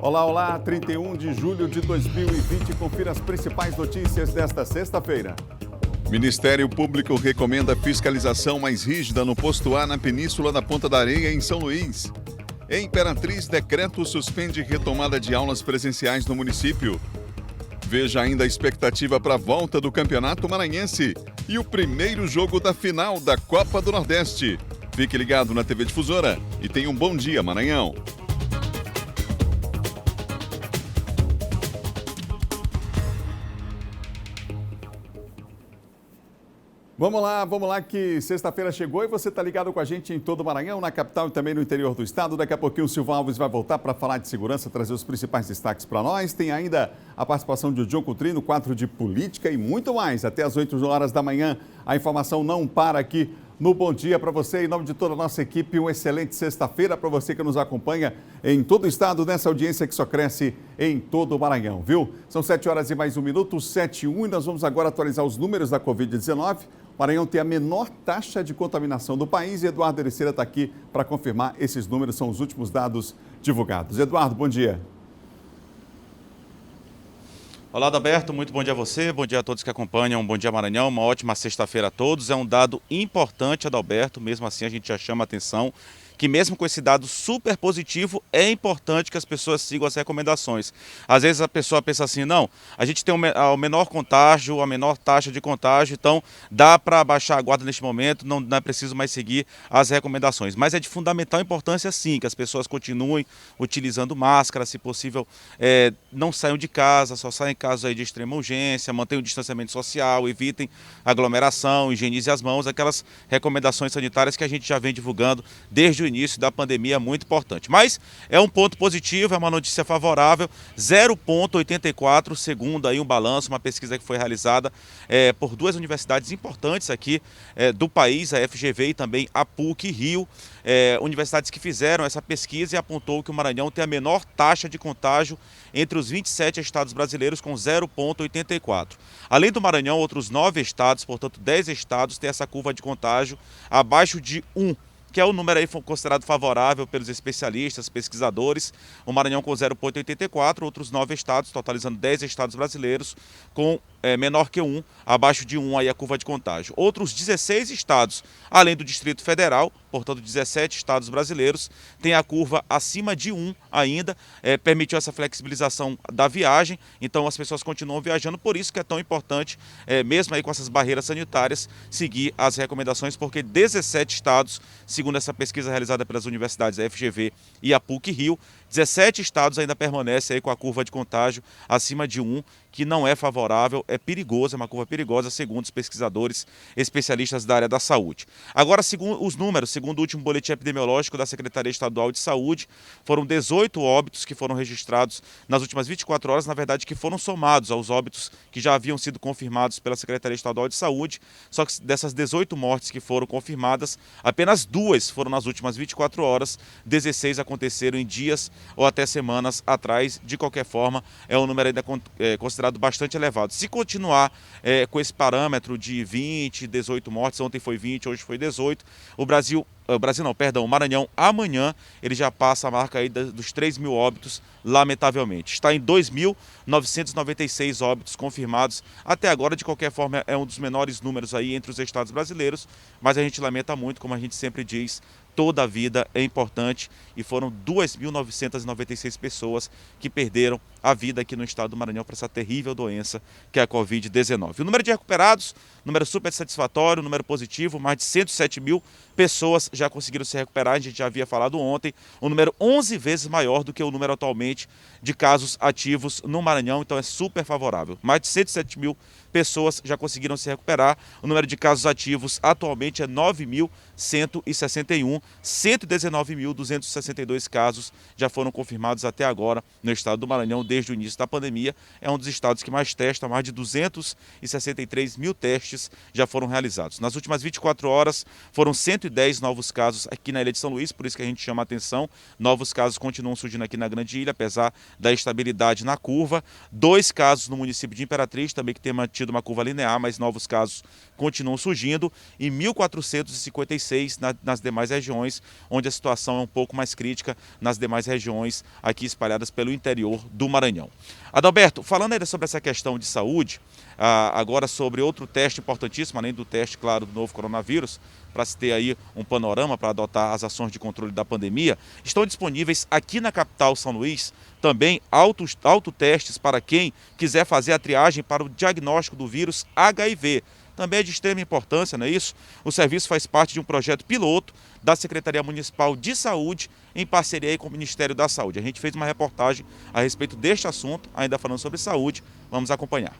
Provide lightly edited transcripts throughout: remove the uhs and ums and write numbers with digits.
Olá, olá, 31 de julho de 2020, confira as principais notícias desta sexta-feira. Ministério Público recomenda fiscalização mais rígida no posto A na Península da Ponta da Areia, em São Luís. Imperatriz, decreto suspende retomada de aulas presenciais no município. Veja ainda a expectativa para a volta do Campeonato Maranhense e o primeiro jogo da final da Copa do Nordeste. Fique ligado na TV Difusora e tenha um bom dia, Maranhão. Vamos lá que sexta-feira chegou e você está ligado com a gente em todo o Maranhão, na capital e também no interior do estado. Daqui a pouquinho o Silvio Alves vai voltar para falar de segurança, trazer os principais destaques para nós. Tem ainda a participação de John Coutinho, quadro de política e muito mais. Até às 8 horas da manhã, a informação não para aqui no Bom Dia para você. Em nome de toda a nossa equipe, uma excelente sexta-feira para você que nos acompanha em todo o estado, nessa audiência que só cresce em todo o Maranhão, viu? São 7 horas e mais 1 minuto, 7:01, e nós vamos agora atualizar os números da Covid-19. O Maranhão tem a menor taxa de contaminação do país e Eduardo Ericeira está aqui para confirmar esses números, são os últimos dados divulgados. Eduardo, bom dia. Olá, Adalberto, muito bom dia a você, bom dia a todos que acompanham, bom dia Maranhão, uma ótima sexta-feira a todos. É um dado importante, Adalberto, mesmo assim a gente já chama a atenção que mesmo com esse dado super positivo, é importante que as pessoas sigam as recomendações. Às vezes a pessoa pensa assim, não, a gente tem o menor contágio, a menor taxa de contágio, então dá para baixar a guarda neste momento, não é preciso mais seguir as recomendações. Mas é de fundamental importância sim, que as pessoas continuem utilizando máscara, se possível não saiam de casa, só saiam em casos aí de extrema urgência, mantenham o distanciamento social, evitem aglomeração, higienize as mãos, aquelas recomendações sanitárias que a gente já vem divulgando desde o início da pandemia, é muito importante. Mas é um ponto positivo, é uma notícia favorável, 0,84, segundo aí um balanço, uma pesquisa que foi realizada por duas universidades importantes aqui do país, a FGV e também a PUC-Rio, universidades que fizeram essa pesquisa e apontou que o Maranhão tem a menor taxa de contágio entre os 27 estados brasileiros, com 0,84. Além do Maranhão, outros 9 estados, portanto 10 estados, têm essa curva de contágio abaixo de 1, que é o número aí considerado favorável pelos especialistas, pesquisadores. O Maranhão com 0,84, outros 9 estados, totalizando 10 estados brasileiros, com menor que 1, abaixo de 1 aí a curva de contágio. Outros 16 estados, além do Distrito Federal, portanto 17 estados brasileiros, tem a curva acima de 1 ainda, permitiu essa flexibilização da viagem, então as pessoas continuam viajando, por isso que é tão importante, mesmo aí com essas barreiras sanitárias, seguir as recomendações, porque 17 estados, segundo essa pesquisa realizada pelas universidades da FGV e a PUC-Rio, 17 estados ainda permanecem aí com a curva de contágio acima de 1, que não é favorável, é perigoso, é uma curva perigosa, segundo os pesquisadores especialistas da área da saúde. Agora, segundo os números, segundo o último boletim epidemiológico da Secretaria Estadual de Saúde, foram 18 óbitos que foram registrados nas últimas 24 horas, na verdade, que foram somados aos óbitos que já haviam sido confirmados pela Secretaria Estadual de Saúde, só que dessas 18 mortes que foram confirmadas, apenas 2 foram nas últimas 24 horas, 16 aconteceram em dias ou até semanas atrás. De qualquer forma, é um número ainda considerado bastante elevado. Se continuar com esse parâmetro de 20, 18 mortes, ontem foi 20, hoje foi 18, o Maranhão, amanhã ele já passa a marca aí dos 3.000 óbitos, lamentavelmente. Está em 2.996 óbitos confirmados. Até agora, de qualquer forma, é um dos menores números aí entre os estados brasileiros, mas a gente lamenta muito, como a gente sempre diz, toda a vida é importante e foram 2.996 pessoas que perderam a vida aqui no estado do Maranhão para essa terrível doença que é a Covid-19. O número de recuperados, número super satisfatório, número positivo, mais de 107 mil pessoas já conseguiram se recuperar, a gente já havia falado ontem, um número 11 vezes maior do que o número atualmente de casos ativos no Maranhão, então é super favorável. Mais de 107 mil pessoas já conseguiram se recuperar, o número de casos ativos atualmente é 9.161, 119.262 casos já foram confirmados até agora no estado do Maranhão desde o início da pandemia, é um dos estados que mais testa, mais de 263 mil testes já foram realizados. Nas últimas 24 horas foram 110 novos casos aqui na Ilha de São Luís, por isso que a gente chama a atenção. Novos casos continuam surgindo aqui na Grande Ilha, apesar da estabilidade na curva. 2 casos no município de Imperatriz, também que tem mantido uma curva linear, mas novos casos continuam surgindo. E 1.456 nas demais regiões, onde a situação é um pouco mais crítica nas demais regiões aqui espalhadas pelo interior do Maranhão. Adalberto, falando ainda sobre essa questão de saúde, agora sobre outro teste importantíssimo, além do teste, claro, do novo coronavírus, para se ter aí um panorama para adotar as ações de controle da pandemia, estão disponíveis aqui na capital São Luís também autotestes para quem quiser fazer a triagem para o diagnóstico do vírus HIV. Também é de extrema importância, não é isso? O serviço faz parte de um projeto piloto da Secretaria Municipal de Saúde, em parceria aí com o Ministério da Saúde. A gente fez uma reportagem a respeito deste assunto, ainda falando sobre saúde. Vamos acompanhar.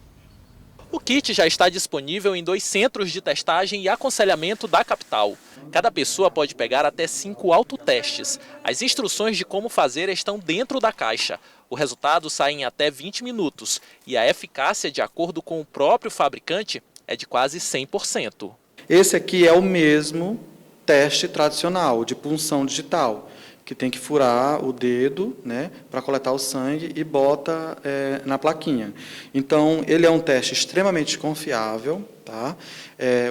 O kit já está disponível em 2 centros de testagem e aconselhamento da capital. Cada pessoa pode pegar até 5 autotestes. As instruções de como fazer estão dentro da caixa. O resultado sai em até 20 minutos e a eficácia, de acordo com o próprio fabricante, é de quase 100%. Esse aqui é o mesmo teste tradicional de punção digital, que tem que furar o dedo, né, para coletar o sangue e bota na plaquinha. Então, ele é um teste extremamente confiável, tá?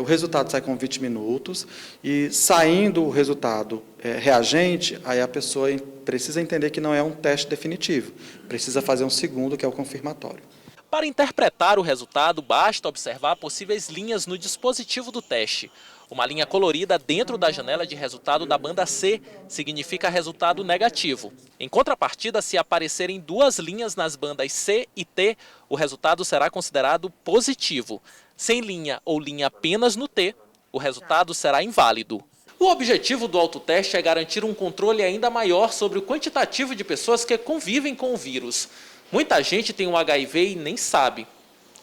O resultado sai com 20 minutos e, saindo o resultado reagente, aí a pessoa precisa entender que não é um teste definitivo, precisa fazer um segundo, que é o confirmatório. Para interpretar o resultado, basta observar possíveis linhas no dispositivo do teste. Uma linha colorida dentro da janela de resultado da banda C significa resultado negativo. Em contrapartida, se aparecerem 2 linhas nas bandas C e T, o resultado será considerado positivo. Sem linha ou linha apenas no T, o resultado será inválido. O objetivo do autoteste é garantir um controle ainda maior sobre o quantitativo de pessoas que convivem com o vírus. Muita gente tem um HIV e nem sabe.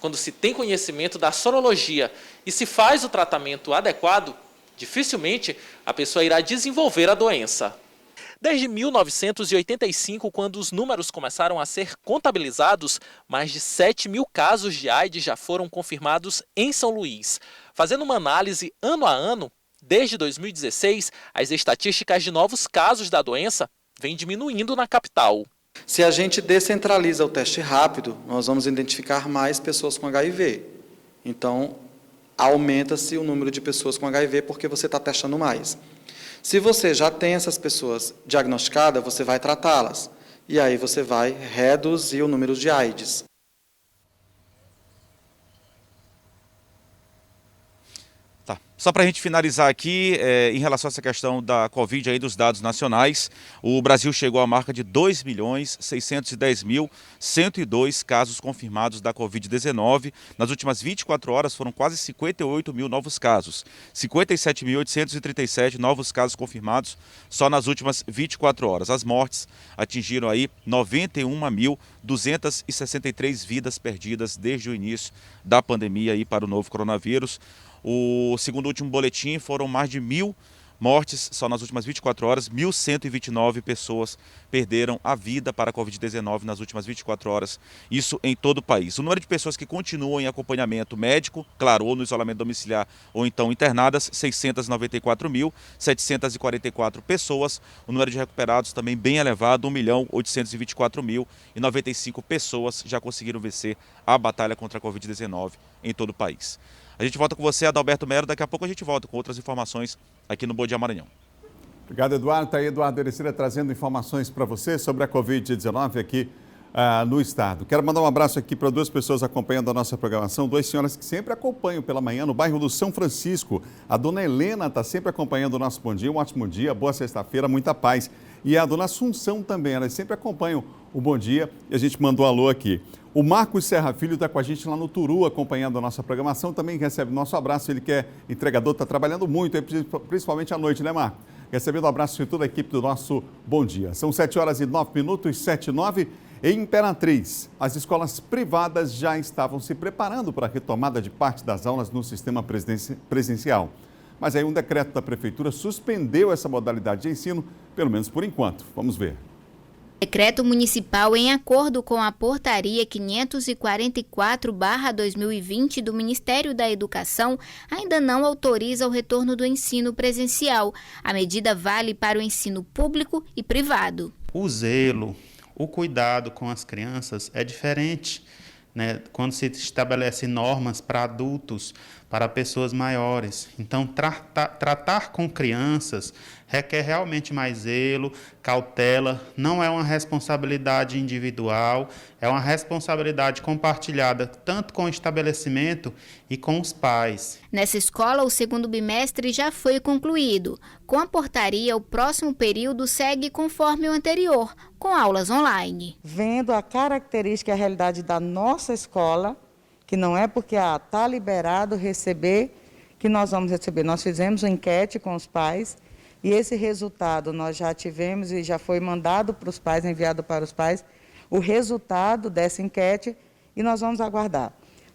Quando se tem conhecimento da sorologia e se faz o tratamento adequado, dificilmente a pessoa irá desenvolver a doença. Desde 1985, quando os números começaram a ser contabilizados, mais de 7 mil casos de AIDS já foram confirmados em São Luís. Fazendo uma análise ano a ano, desde 2016, as estatísticas de novos casos da doença vêm diminuindo na capital. Se a gente descentraliza o teste rápido, nós vamos identificar mais pessoas com HIV. Então, aumenta-se o número de pessoas com HIV porque você está testando mais. Se você já tem essas pessoas diagnosticadas, você vai tratá-las. E aí você vai reduzir o número de AIDS. Tá. Só para a gente finalizar aqui, em relação a essa questão da Covid aí, dos dados nacionais, o Brasil chegou à marca de 2.610.102 casos confirmados da Covid-19. Nas últimas 24 horas foram quase 58 mil novos casos, 57.837 novos casos confirmados só nas últimas 24 horas. As mortes atingiram aí 91.263 vidas perdidas desde o início da pandemia aí para o novo coronavírus. Segundo o último boletim, foram mais de 1.000 mortes só nas últimas 24 horas. 1.129 pessoas perderam a vida para a Covid-19 nas últimas 24 horas, isso em todo o país. O número de pessoas que continuam em acompanhamento médico, claro, ou no isolamento domiciliar ou então internadas, 694.744 pessoas. O número de recuperados também bem elevado, 1.824.095 pessoas já conseguiram vencer a batalha contra a Covid-19 em todo o país. A gente volta com você, Adalberto Melo. Daqui a pouco a gente volta com outras informações aqui no Bom Dia Maranhão. Obrigado, Eduardo. Está aí Eduardo Erecida trazendo informações para você sobre a Covid-19 aqui no estado. Quero mandar um abraço aqui para 2 pessoas acompanhando a nossa programação, 2 senhoras que sempre acompanham pela manhã no bairro do São Francisco. A dona Helena está sempre acompanhando o nosso Bom Dia. Um ótimo dia, boa sexta-feira, muita paz. E a dona Assunção também, elas sempre acompanham o Bom Dia e a gente mandou um alô aqui. O Marcos Serra Filho está com a gente lá no Turu, acompanhando a nossa programação, também recebe nosso abraço, ele que é entregador, está trabalhando muito, principalmente à noite, né, Marcos? Recebendo um abraço de toda a equipe do nosso Bom Dia. São 7h09, 7h09. Em Imperatriz, as escolas privadas já estavam se preparando para a retomada de parte das aulas no sistema presencial. Mas aí um decreto da Prefeitura suspendeu essa modalidade de ensino, pelo menos por enquanto. Vamos ver. Decreto municipal em acordo com a Portaria 544/2020 do Ministério da Educação ainda não autoriza o retorno do ensino presencial. A medida vale para o ensino público e privado. O zelo, o cuidado com as crianças é diferente, né? Quando se estabelece normas para adultos, para pessoas maiores. Então, tratar com crianças requer realmente mais zelo, cautela, não é uma responsabilidade individual, é uma responsabilidade compartilhada tanto com o estabelecimento e com os pais. Nessa escola, o segundo bimestre já foi concluído. Com a portaria, o próximo período segue conforme o anterior, com aulas online. Vendo a característica e a realidade da nossa escola, que não é porque está liberado receber que nós vamos receber. Nós fizemos uma enquete com os pais e esse resultado nós já tivemos e já foi mandado para os pais, enviado para os pais, o resultado dessa enquete e nós vamos aguardar.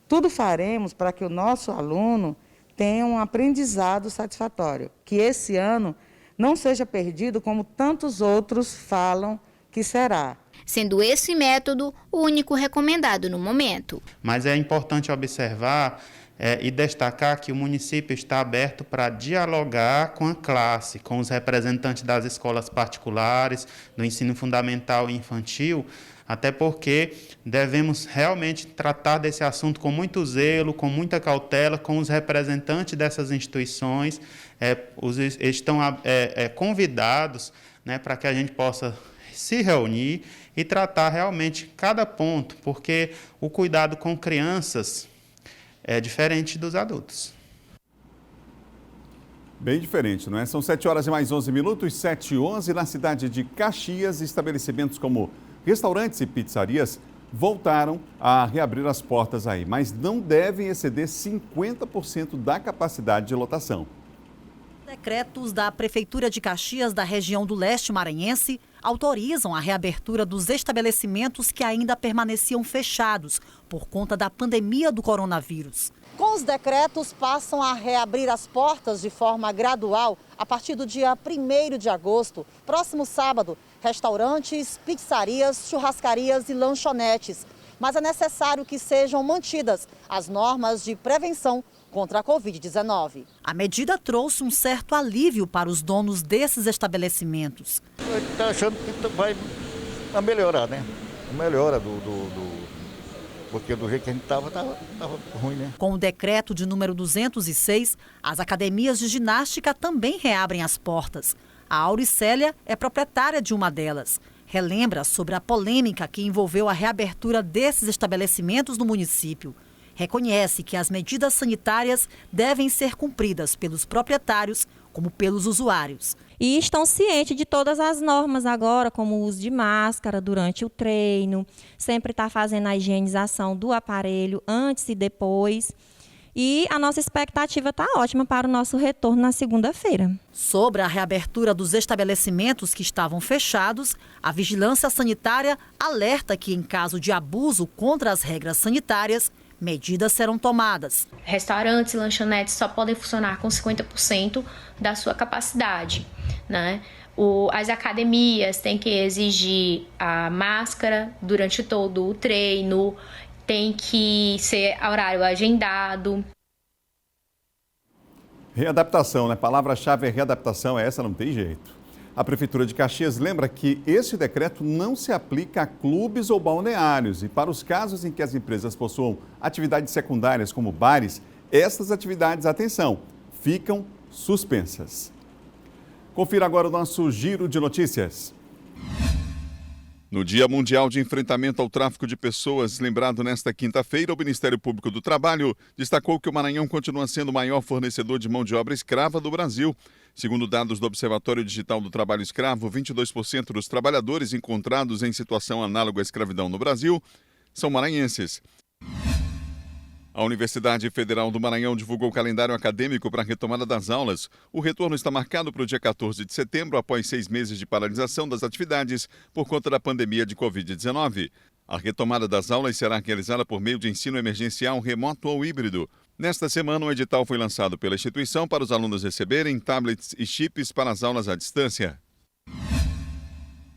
Tudo faremos para que o nosso aluno tenha um aprendizado satisfatório, que esse ano não seja perdido como tantos outros falam que será. Sendo esse método o único recomendado no momento. Mas é importante observar e destacar que o município está aberto para dialogar com a classe, com os representantes das escolas particulares, do ensino fundamental e infantil, até porque devemos realmente tratar desse assunto com muito zelo, com muita cautela, com os representantes dessas instituições, estão convidados, né, para que a gente possa se reunir e tratar realmente cada ponto, porque o cuidado com crianças é diferente dos adultos. Bem diferente, não é? São 7h mais 11, 7h11, na cidade de Caxias, estabelecimentos como restaurantes e pizzarias voltaram a reabrir as portas aí, mas não devem exceder 50% da capacidade de lotação. Decretos da Prefeitura de Caxias, da região do leste maranhense, autorizam a reabertura dos estabelecimentos que ainda permaneciam fechados por conta da pandemia do coronavírus. Com os decretos, passam a reabrir as portas de forma gradual a partir do dia 1º de agosto. Próximo sábado, restaurantes, pizzarias, churrascarias e lanchonetes. Mas é necessário que sejam mantidas as normas de prevenção contra a Covid-19. A medida trouxe um certo alívio para os donos desses estabelecimentos. Está achando que vai melhorar, né? Melhora porque do jeito que a gente estava ruim, né? Com o decreto de número 206, as academias de ginástica também reabrem as portas. A Auricélia é proprietária de uma delas. Relembra sobre a polêmica que envolveu a reabertura desses estabelecimentos no município. Reconhece que as medidas sanitárias devem ser cumpridas pelos proprietários como pelos usuários. E estão cientes de todas as normas agora, como o uso de máscara durante o treino, sempre está fazendo a higienização do aparelho antes e depois. E a nossa expectativa está ótima para o nosso retorno na segunda-feira. Sobre a reabertura dos estabelecimentos que estavam fechados, a Vigilância Sanitária alerta que, em caso de abuso contra as regras sanitárias, medidas serão tomadas. Restaurantes e lanchonetes só podem funcionar com 50% da sua capacidade, né? As academias têm que exigir a máscara durante todo o treino, tem que ser horário agendado. Readaptação, né? Palavra-chave é readaptação, essa não tem jeito. A Prefeitura de Caxias lembra que esse decreto não se aplica a clubes ou balneários e para os casos em que as empresas possuam atividades secundárias como bares, essas atividades, atenção, ficam suspensas. Confira agora o nosso giro de notícias. No Dia Mundial de Enfrentamento ao Tráfico de Pessoas, lembrado nesta quinta-feira, o Ministério Público do Trabalho destacou que o Maranhão continua sendo o maior fornecedor de mão de obra escrava do Brasil. Segundo dados do Observatório Digital do Trabalho Escravo, 22% dos trabalhadores encontrados em situação análoga à escravidão no Brasil são maranhenses. A Universidade Federal do Maranhão divulgou o calendário acadêmico para a retomada das aulas. O retorno está marcado para o dia 14 de setembro, após 6 meses de paralisação das atividades por conta da pandemia de Covid-19. A retomada das aulas será realizada por meio de ensino emergencial remoto ou híbrido. Nesta semana, um edital foi lançado pela instituição para os alunos receberem tablets e chips para as aulas à distância.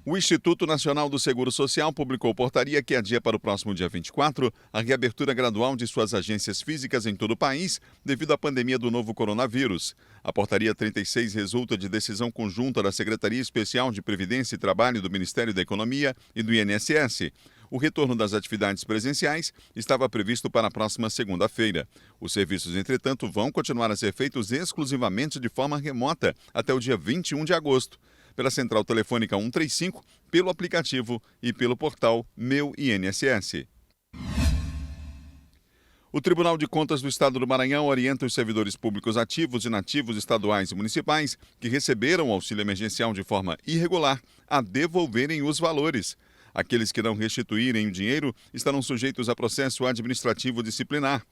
O Instituto Nacional do Seguro Social publicou portaria que adia para o próximo dia 24 a reabertura gradual de suas agências físicas em todo o país devido à pandemia do novo coronavírus. A portaria 36 resulta de decisão conjunta da Secretaria Especial de Previdência e Trabalho do Ministério da Economia e do INSS. O retorno das atividades presenciais estava previsto para a próxima segunda-feira. Os serviços, entretanto, vão continuar a ser feitos exclusivamente de forma remota até o dia 21 de agosto. Pela central telefônica 135, pelo aplicativo e pelo portal Meu INSS. O Tribunal de Contas do Estado do Maranhão orienta os servidores públicos ativos e inativos estaduais e municipais que receberam o auxílio emergencial de forma irregular a devolverem os valores. Aqueles que não restituírem o dinheiro estarão sujeitos a processo administrativo disciplinar.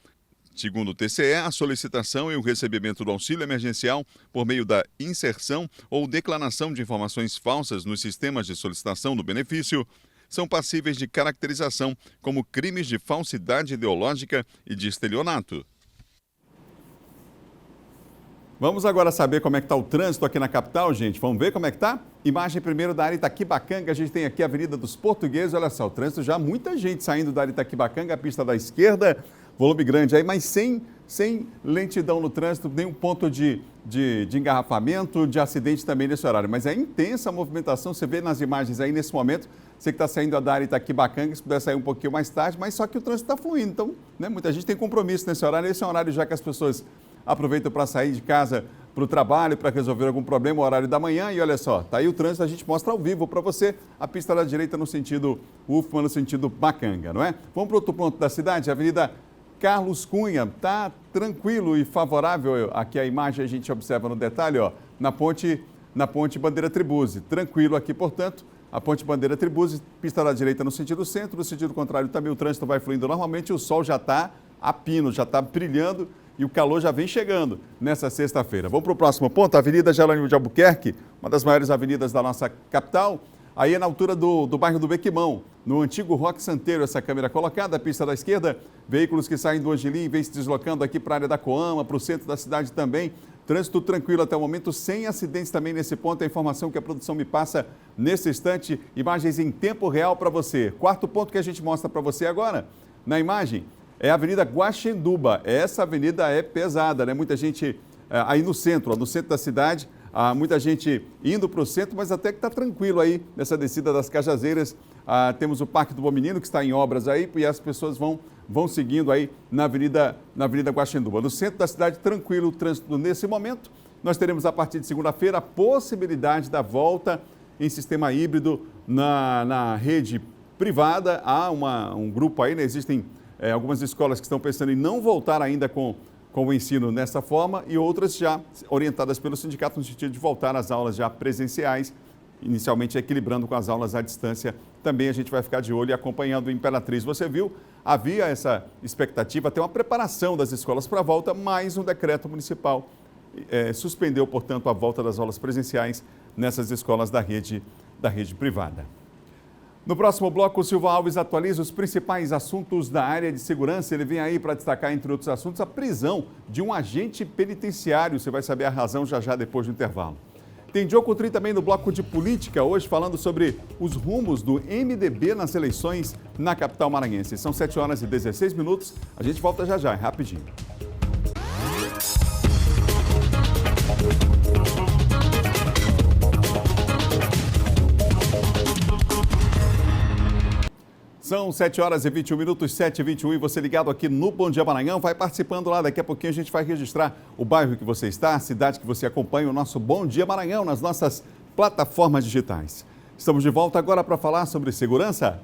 Segundo o TCE, a solicitação e o recebimento do auxílio emergencial por meio da inserção ou declaração de informações falsas nos sistemas de solicitação do benefício são passíveis de caracterização como crimes de falsidade ideológica e de estelionato. Vamos agora saber como é que está o trânsito aqui na capital, gente. Vamos ver como é que está? Imagem primeiro da área Itaquibacanga. A gente tem aqui a Avenida dos Portugueses. Olha só, o trânsito já, muita gente saindo da área Itaquibacanga, a pista da esquerda, volume grande aí, mas sem lentidão no trânsito, nenhum ponto de engarrafamento, de acidente também nesse horário. Mas é intensa a movimentação, você vê nas imagens aí nesse momento, você que está saindo da área Itaquibacanga, se puder sair um pouquinho mais tarde, mas só que o trânsito está fluindo. Então, né, muita gente tem compromisso nesse horário. Esse é um horário já que as pessoas aproveitam para sair de casa para o trabalho, para resolver algum problema, o horário da manhã. E olha só, tá aí o trânsito, a gente mostra ao vivo para você, a pista da direita no sentido UFMA, no sentido Bacanga, não é? Vamos para outro ponto da cidade, a Avenida Carlos Cunha, tá tranquilo e favorável. Aqui a imagem a gente observa no detalhe, ó, na ponte Bandeira Tribuzzi. Tranquilo aqui, portanto, a ponte Bandeira Tribuzzi, pista da direita no sentido centro, no sentido contrário também o trânsito vai fluindo normalmente, o sol já está a pino, já está brilhando e o calor já vem chegando nessa sexta-feira. Vamos para o próximo ponto, a Avenida Jerônimo de Albuquerque, uma das maiores avenidas da nossa capital. Aí é na altura do bairro do Bequimão, no antigo Roque Santeiro, essa câmera colocada, a pista da esquerda, veículos que saem do Angelim, vêm se deslocando aqui para a área da Coama, para o centro da cidade também. Trânsito tranquilo até o momento, sem acidentes também nesse ponto, a informação que a produção me passa nesse instante, imagens em tempo real para você. Quarto ponto que a gente mostra para você agora, na imagem, é a Avenida Guaxenduba. Essa avenida é pesada, né? Muita gente aí no centro da cidade, muita gente indo para o centro, mas até que está tranquilo aí nessa descida das Cajazeiras. Temos o Parque do Bom Menino, que está em obras aí, e as pessoas vão seguindo aí na Avenida Guaxenduba. No centro da cidade, tranquilo o trânsito nesse momento. Nós teremos a partir de segunda-feira a possibilidade da volta em sistema híbrido na rede privada. Há um grupo aí, né? Existem algumas escolas que estão pensando em não voltar ainda com o ensino nessa forma e outras já orientadas pelo sindicato no sentido de voltar às aulas já presenciais, inicialmente equilibrando com as aulas à distância. Também a gente vai ficar de olho e acompanhando o Imperatriz. Você viu, havia essa expectativa, até uma preparação das escolas para a volta, mas um decreto municipal suspendeu, portanto, a volta das aulas presenciais nessas escolas da rede privada. No próximo bloco, o Silva Alves atualiza os principais assuntos da área de segurança. Ele vem aí para destacar, entre outros assuntos, a prisão de um agente penitenciário. Você vai saber a razão já depois do intervalo. Tem Diogo Coutrin também no bloco de política, hoje falando sobre os rumos do MDB nas eleições na capital maranhense. São 7h16. A gente volta já, é rapidinho. São 7h21, 7h21, e você ligado aqui no Bom Dia Maranhão, vai participando lá. Daqui a pouquinho a gente vai registrar o bairro que você está, a cidade que você acompanha, o nosso Bom Dia Maranhão nas nossas plataformas digitais. Estamos de volta agora para falar sobre segurança.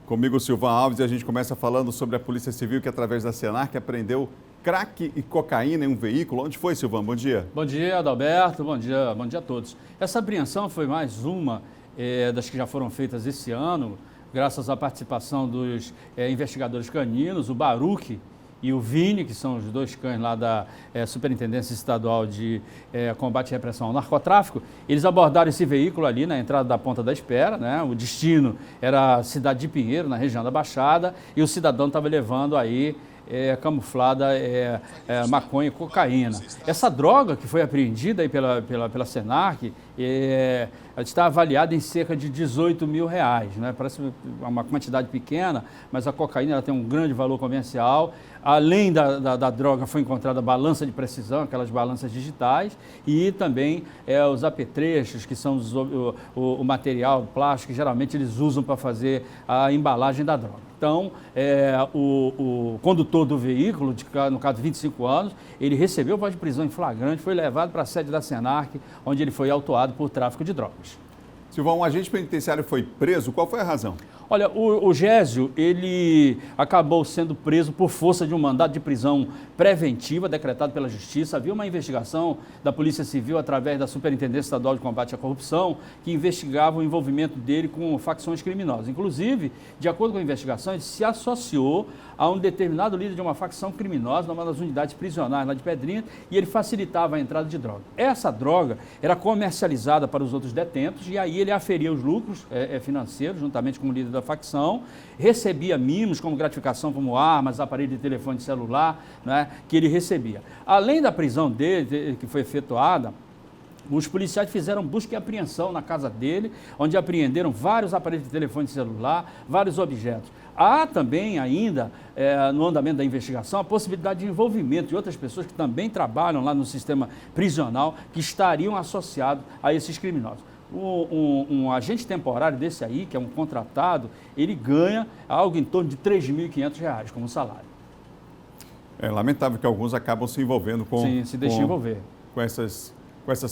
Comigo, Silva Alves, e a gente começa falando sobre a Polícia Civil que, através da Senar, que apreendeu crack e cocaína em um veículo. Onde foi, Silvão? Bom dia. Bom dia, Adalberto. Bom dia a todos. Essa apreensão foi mais uma das que já foram feitas esse ano, graças à participação dos investigadores caninos, o Baruque e o Vini, que são os dois cães lá da Superintendência Estadual de Combate e Repressão ao Narcotráfico. Eles abordaram esse veículo ali na entrada da Ponta da Espera, né? O destino era a cidade de Pinheiro, na região da Baixada, e o cidadão estava levando aí camuflada maconha e cocaína. Essa droga que foi apreendida aí pela Senarc, ela está avaliada em cerca de R$18 mil, né? Parece uma quantidade pequena, mas a cocaína ela tem um grande valor comercial. Além da droga, foi encontrada balança de precisão, aquelas balanças digitais, e também os apetrechos, que são o material plástico que geralmente eles usam para fazer a embalagem da droga. Então, o condutor do veículo, no caso de 25 anos, ele recebeu voz de prisão em flagrante, foi levado para a sede da Senarc, onde ele foi autuado por tráfico de drogas. Silvão, um agente penitenciário foi preso, qual foi a razão? Olha, o Gésio, ele acabou sendo preso por força de um mandado de prisão preventiva decretado pela Justiça. Havia uma investigação da Polícia Civil através da Superintendência Estadual de Combate à Corrupção que investigava o envolvimento dele com facções criminosas. Inclusive, de acordo com a investigação, ele se associou a um determinado líder de uma facção criminosa numa das unidades prisionais lá de Pedrinha e ele facilitava a entrada de droga. Essa droga era comercializada para os outros detentos e aí ele aferia os lucros financeiros juntamente com o líder da facção, recebia mimos como gratificação, como armas, aparelho de telefone celular, né, que ele recebia. Além da prisão dele, que foi efetuada, os policiais fizeram busca e apreensão na casa dele, onde apreenderam vários aparelhos de telefone celular, vários objetos. Há também ainda, no andamento da investigação, a possibilidade de envolvimento de outras pessoas que também trabalham lá no sistema prisional, que estariam associados a esses criminosos. Um agente temporário desse aí, que é um contratado, ele ganha algo em torno de R$3.500 como salário. É lamentável que alguns acabam se envolvendo com... Sim, se deixam envolver. Com essas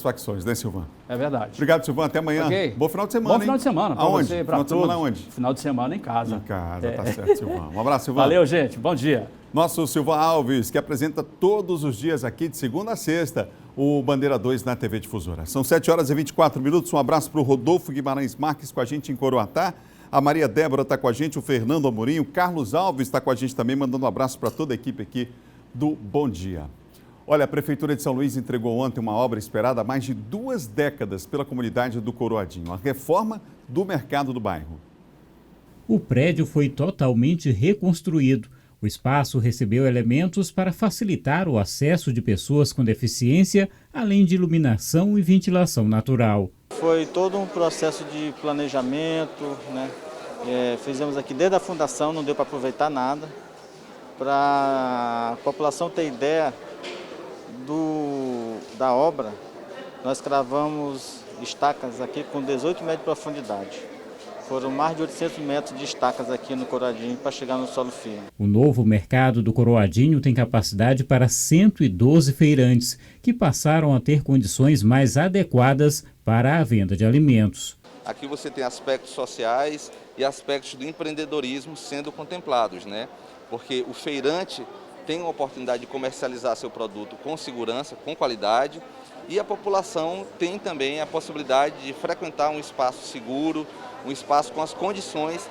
facções, né, Silvan? É verdade. Obrigado, Silvan. Até amanhã. Okay. Bom final de semana, Bom final de semana para você, para todos. Final de semana onde? Final de semana em casa. Em casa, tá certo, Silvan. Um abraço, Silvan. Valeu, gente. Bom dia. Nosso Silvan Alves, que apresenta todos os dias aqui, de segunda a sexta, o Bandeira 2 na TV Difusora. São 7h24. Um abraço para o Rodolfo Guimarães Marques com a gente em Coroatá. A Maria Débora está com a gente, o Fernando Amorim, o Carlos Alves está com a gente também, mandando um abraço para toda a equipe aqui do Bom Dia. Olha, a Prefeitura de São Luís entregou ontem uma obra esperada há mais de 2 décadas pela comunidade do Coroadinho, a reforma do mercado do bairro. O prédio foi totalmente reconstruído. O espaço recebeu elementos para facilitar o acesso de pessoas com deficiência, além de iluminação e ventilação natural. Foi todo um processo de planejamento, né? Fizemos aqui desde a fundação, não deu para aproveitar nada. Para a população ter ideia da obra, nós cravamos estacas aqui com 18 metros de profundidade. Foram mais de 800 metros de estacas aqui no Coroadinho para chegar no solo firme. O novo mercado do Coroadinho tem capacidade para 112 feirantes, que passaram a ter condições mais adequadas para a venda de alimentos. Aqui você tem aspectos sociais e aspectos do empreendedorismo sendo contemplados, né? Porque o feirante tem a oportunidade de comercializar seu produto com segurança, com qualidade, e a população tem também a possibilidade de frequentar um espaço seguro, um espaço com as condições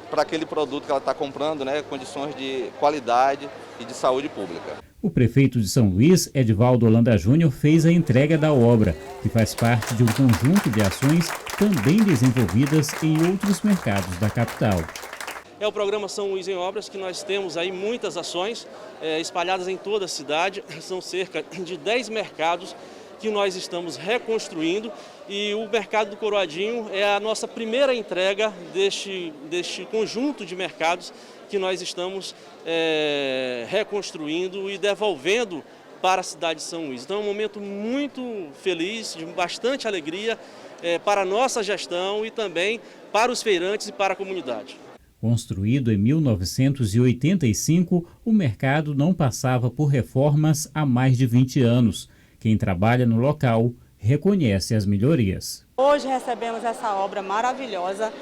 para aquele produto que ela está comprando, né? Condições de qualidade e de saúde pública. O prefeito de São Luís, Edivaldo Holanda Júnior, fez a entrega da obra, que faz parte de um conjunto de ações também desenvolvidas em outros mercados da capital. É o programa São Luís em Obras, que nós temos aí muitas ações espalhadas em toda a cidade. São cerca de 10 mercados que nós estamos reconstruindo, e o mercado do Coroadinho é a nossa primeira entrega deste conjunto de mercados que nós estamos reconstruindo e devolvendo para a cidade de São Luís. Então é um momento muito feliz, de bastante alegria para a nossa gestão e também para os feirantes e para a comunidade. Construído em 1985, o mercado não passava por reformas há mais de 20 anos. Quem trabalha no local reconhece as melhorias. Hoje recebemos essa obra maravilhosa,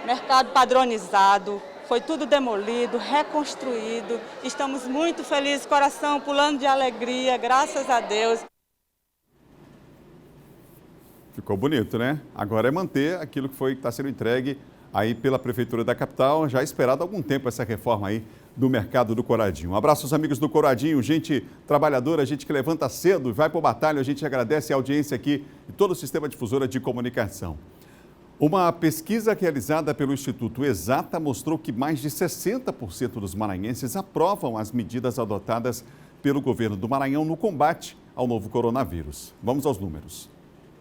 mercado padronizado, foi tudo demolido, reconstruído. Estamos muito felizes, coração pulando de alegria, graças a Deus. Ficou bonito, né? Agora é manter aquilo que está sendo entregue aí pela Prefeitura da capital, já esperado há algum tempo essa reforma aí do mercado do Coroadinho. Um abraço aos amigos do Coroadinho, gente trabalhadora, gente que levanta cedo e vai para o batalha. A gente agradece a audiência aqui e todo o sistema difusora de comunicação. Uma pesquisa realizada pelo Instituto Exata mostrou que mais de 60% dos maranhenses aprovam as medidas adotadas pelo governo do Maranhão no combate ao novo coronavírus. Vamos aos números.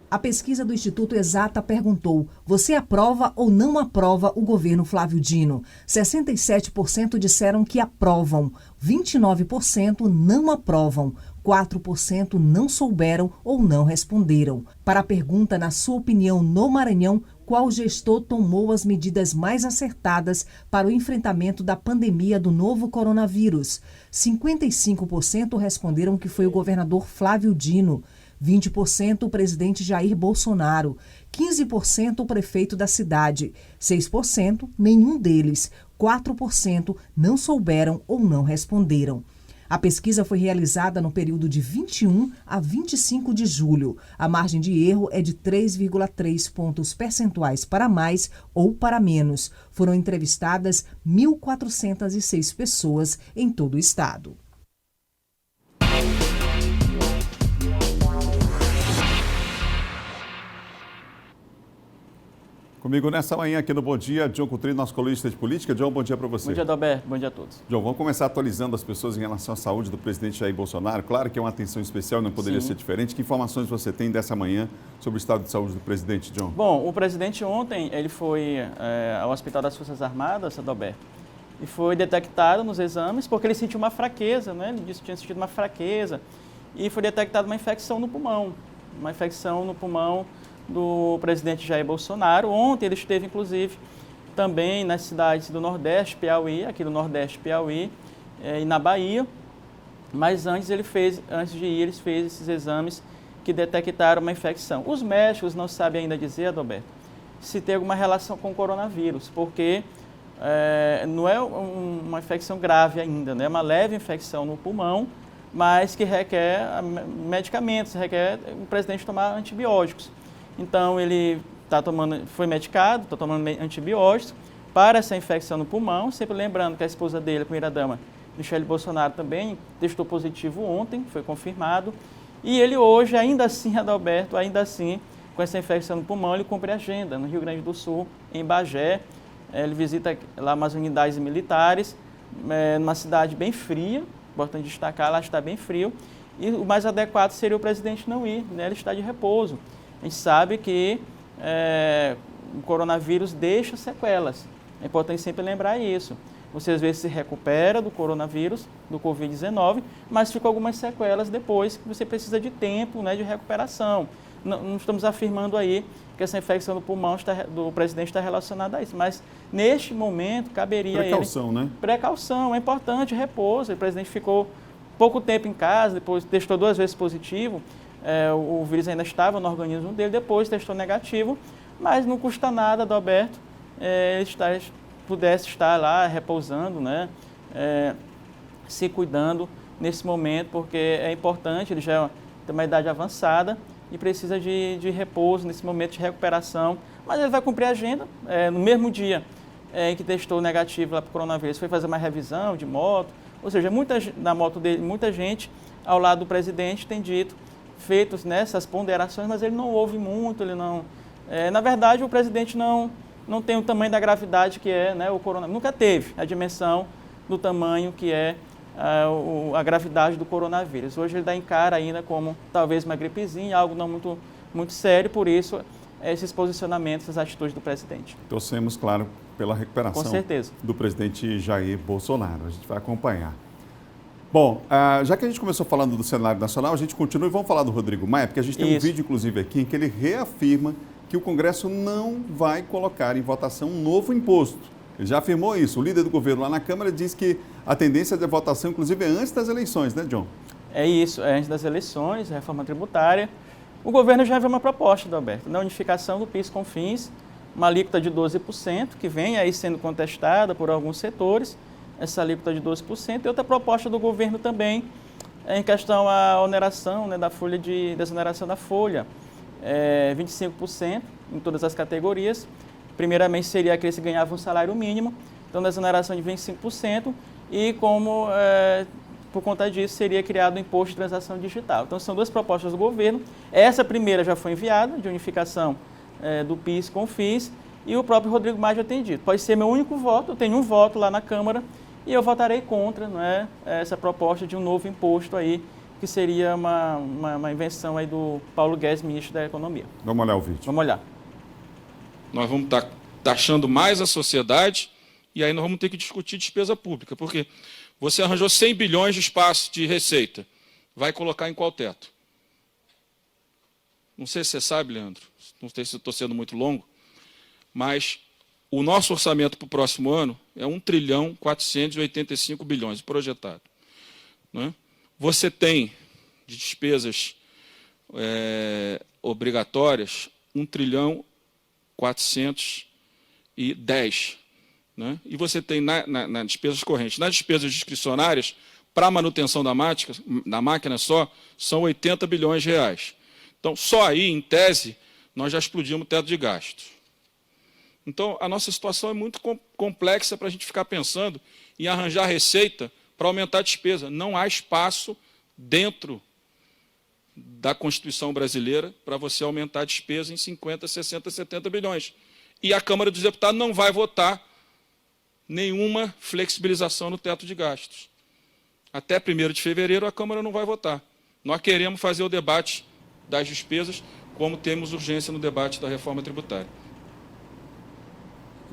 A pesquisa do Instituto Exata perguntou: você aprova ou não aprova o governo Flávio Dino? 67% disseram que aprovam, 29% não aprovam, 4% não souberam ou não responderam. Para a pergunta, na sua opinião, no Maranhão, qual gestor tomou as medidas mais acertadas para o enfrentamento da pandemia do novo coronavírus? 55% responderam que foi o governador Flávio Dino, 20% o presidente Jair Bolsonaro, 15% o prefeito da cidade, 6% nenhum deles, 4% não souberam ou não responderam. A pesquisa foi realizada no período de 21 a 25 de julho. A margem de erro é de 3,3 pontos percentuais para mais ou para menos. Foram entrevistadas 1.406 pessoas em todo o estado. Comigo nessa manhã aqui no Bom Dia, John Coutinho, nosso colunista de política. John, bom dia para você. Bom dia, Adalberto. Bom dia a todos. John, vamos começar atualizando as pessoas em relação à saúde do presidente Jair Bolsonaro. Claro que é uma atenção especial, não poderia ser diferente. Que informações você tem dessa manhã sobre o estado de saúde do presidente, John? Bom, o presidente ontem ele foi ao Hospital das Forças Armadas, Adalberto, e foi detectado nos exames porque ele sentiu uma fraqueza, né? Ele disse que tinha sentido uma fraqueza e foi detectada uma infecção no pulmão, do presidente Jair Bolsonaro. Ontem ele esteve, inclusive, também nas cidades do Nordeste, Piauí, aqui do Nordeste, Piauí, e na Bahia. Mas antes de ir, ele fez esses exames que detectaram uma infecção. Os médicos não sabem ainda dizer, Adalberto, se tem alguma relação com o coronavírus, porque não é uma infecção grave ainda, né? É uma leve infecção no pulmão, mas que requer medicamentos, requer o presidente tomar antibióticos. Então, ele foi medicado, está tomando antibióticos para essa infecção no pulmão, sempre lembrando que a esposa dele, a primeira-dama, Michele Bolsonaro, também testou positivo ontem, foi confirmado. E ele hoje, ainda assim, Adalberto, com essa infecção no pulmão, ele cumpre a agenda no Rio Grande do Sul, em Bagé. Ele visita lá umas unidades militares, numa cidade bem fria, importante destacar, lá está bem frio. E o mais adequado seria o presidente não ir, né? Ele está de repouso. A gente sabe que o coronavírus deixa sequelas. É importante sempre lembrar isso. Você às vezes se recupera do coronavírus, do Covid-19, mas ficam algumas sequelas depois que você precisa de tempo, né, de recuperação. Não estamos afirmando aí que essa infecção do pulmão do presidente está relacionada a isso, mas neste momento caberia precaução, né? Precaução, é importante, repouso. O presidente ficou pouco tempo em casa, depois testou 2 vezes positivo. O vírus ainda estava no organismo dele, depois testou negativo, mas não custa nada, Adalberto, pudesse estar lá repousando, né, se cuidando nesse momento, porque é importante, ele já tem uma idade avançada e precisa de repouso nesse momento de recuperação, mas ele vai cumprir a agenda. No mesmo dia em que testou negativo lá para o coronavírus, foi fazer uma revisão de moto, ou seja, na moto dele, muita gente ao lado do presidente tem feito nessas ponderações, mas ele não ouve muito, ele não... na verdade, o presidente não tem o tamanho da gravidade que é, né, o coronavírus. Nunca teve a dimensão do tamanho que é a gravidade do coronavírus. Hoje ele encara ainda como talvez uma gripezinha, algo não muito sério, por isso esses posicionamentos, essas atitudes do presidente. Torcemos, claro, pela recuperação com certeza do presidente Jair Bolsonaro. A gente vai acompanhar. Bom, já que a gente começou falando do cenário nacional, a gente continua e vamos falar do Rodrigo Maia, porque a gente tem um vídeo, inclusive, aqui, em que ele reafirma que o Congresso não vai colocar em votação um novo imposto. Ele já afirmou isso. O líder do governo lá na Câmara diz que a tendência de votação, inclusive, é antes das eleições, né, John? É isso, é antes das eleições, reforma tributária. O governo já enviou uma proposta, Adalberto, na unificação do PIS/COFINS, uma alíquota de 12%, que vem aí sendo contestada por alguns setores, essa alíquota de 12%, e outra proposta do governo também em questão à oneração, né, da folha desoneração da folha, 25% em todas as categorias. Primeiramente seria aqueles que ganhavam um salário mínimo, então desoneração de 25%, e como por conta disso seria criado o imposto de transação digital. Então são 2 propostas do governo. Essa primeira já foi enviada, de unificação do PIS com o FIS, e o próprio Rodrigo Maia já tem dito. Pode ser meu único voto, eu tenho um voto lá na Câmara, e eu votarei contra, não é, essa proposta de um novo imposto aí, que seria uma invenção aí do Paulo Guedes, ministro da Economia. Vamos olhar o vídeo. Vamos olhar. Nós vamos estar taxando mais a sociedade e aí nós vamos ter que discutir despesa pública, porque você arranjou 100 bilhões de espaço de receita, vai colocar em qual teto? Não sei se você sabe, Leandro, não sei se estou sendo muito longo, mas o nosso orçamento para o próximo ano é 1.485 bilhões projetado. Né? Você tem de despesas obrigatórias 1.410 né? E você tem nas despesas correntes, nas despesas discricionárias, para a manutenção da máquina só, são 80 bilhões de reais. Então, só aí, em tese, nós já explodimos o teto de gastos. Então, a nossa situação é muito complexa para a gente ficar pensando em arranjar receita para aumentar a despesa. Não há espaço dentro da Constituição brasileira para você aumentar a despesa em 50, 60, 70 bilhões. E a Câmara dos Deputados não vai votar nenhuma flexibilização no teto de gastos. Até 1º de fevereiro a Câmara não vai votar. Nós queremos fazer o debate das despesas, como temos urgência no debate da reforma tributária.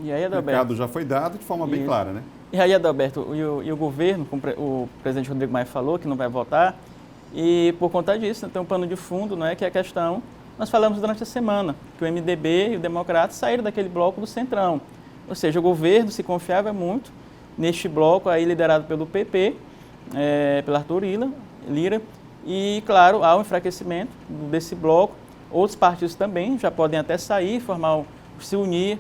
E aí, Adalberto, o recado já foi dado de forma bem clara, né? E aí, Adalberto, e o governo, como o presidente Rodrigo Maia falou, que não vai votar, e por conta disso, tem um pano de fundo, não é, que é a questão, nós falamos durante a semana, que o MDB e o Democratas saíram daquele bloco do Centrão. Ou seja, o governo se confiava muito neste bloco aí liderado pelo PP, pelo Arthur Lira, e, claro, há um enfraquecimento desse bloco. Outros partidos também já podem até sair, se unir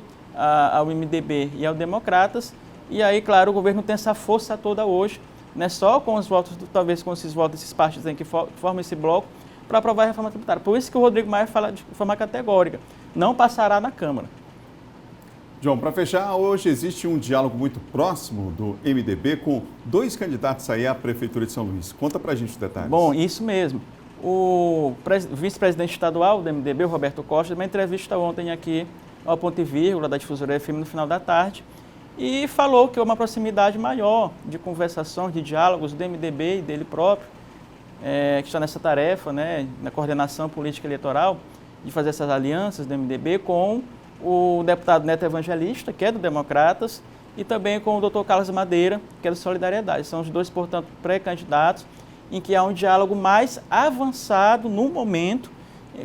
ao MDB e ao Democratas, e aí, claro, o governo tem essa força toda hoje, né, só com os votos, talvez com esses votos desses partidos que formam esse bloco, para aprovar a reforma tributária. Por isso que o Rodrigo Maia fala de forma categórica, não passará na Câmara. John, para fechar, hoje existe um diálogo muito próximo do MDB com 2 candidatos aí à Prefeitura de São Luís. Conta para a gente os detalhes. Bom, isso mesmo. O vice-presidente estadual do MDB, o Roberto Costa, deu uma entrevista ontem aqui ao Ponto e Vírgula da Difusora FM no final da tarde e falou que há uma proximidade maior de conversações, de diálogos do MDB e dele próprio, que está nessa tarefa, né, na coordenação política eleitoral, de fazer essas alianças do MDB com o deputado Neto Evangelista, que é do Democratas, e também com o doutor Carlos Madeira, que é do Solidariedade. São os 2, portanto, pré-candidatos, em que há um diálogo mais avançado no momento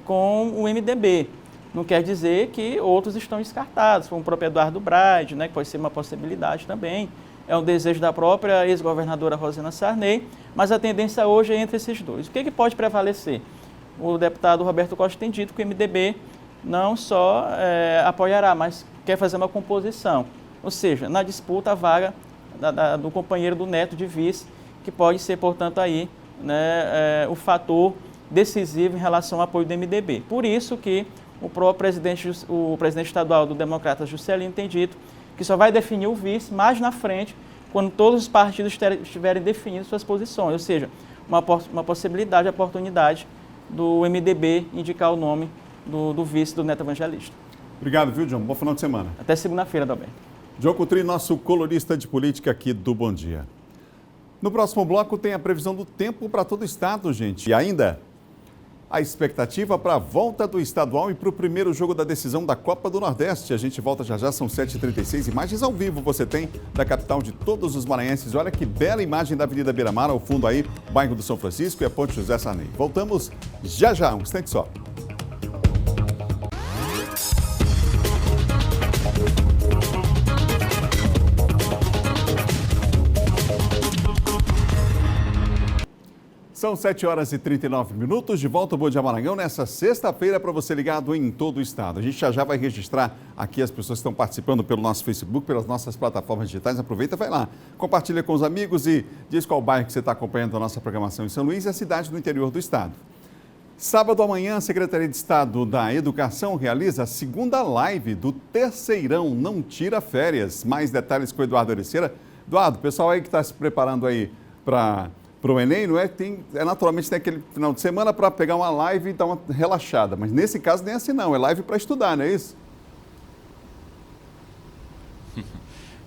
com o MDB. Não quer dizer que outros estão descartados, como o próprio Eduardo Braide, né, que pode ser uma possibilidade também. É um desejo da própria ex-governadora Rosana Sarney, mas a tendência hoje é entre esses 2. O que pode prevalecer? O deputado Roberto Costa tem dito que o MDB não só apoiará, mas quer fazer uma composição. Ou seja, na disputa a vaga do companheiro do Neto de vice, que pode ser, portanto, aí, né, o fator decisivo em relação ao apoio do MDB. Por isso que o presidente estadual do Democratas, Juscelino, tem dito que só vai definir o vice mais na frente, quando todos os partidos estiverem definindo suas posições. Ou seja, uma possibilidade, a oportunidade do MDB indicar o nome do vice do Neto Evangelista. Obrigado, viu, John? Bom final de semana. Até segunda-feira, Adalberto. John Coutrin, nosso colunista de política aqui do Bom Dia. No próximo bloco tem a previsão do tempo para todo o estado, gente. E ainda a expectativa para a volta do estadual e para o primeiro jogo da decisão da Copa do Nordeste. A gente volta já, são 7h36. Imagens ao vivo você tem da capital de todos os maranhenses. Olha que bela imagem da Avenida Beira-Mar, ao fundo aí, bairro do São Francisco e a Ponte José Sarney. Voltamos já, um instante só. São 7h39, de volta ao Bom Dia Maranhão, nessa sexta-feira para você ligado em todo o estado. A gente já vai registrar aqui as pessoas que estão participando pelo nosso Facebook, pelas nossas plataformas digitais. Aproveita, vai lá, compartilha com os amigos e diz qual bairro que você está acompanhando a nossa programação em São Luís e a cidade do interior do estado. Sábado amanhã, a Secretaria de Estado da Educação realiza a 2ª live do Terceirão Não Tira Férias. Mais detalhes com o Eduardo Ericeira. Eduardo, pessoal aí que está se preparando aí para para o Enem, não é? Naturalmente tem aquele final de semana para pegar uma live e dar uma relaxada. Mas nesse caso nem assim não, é live para estudar, não é isso?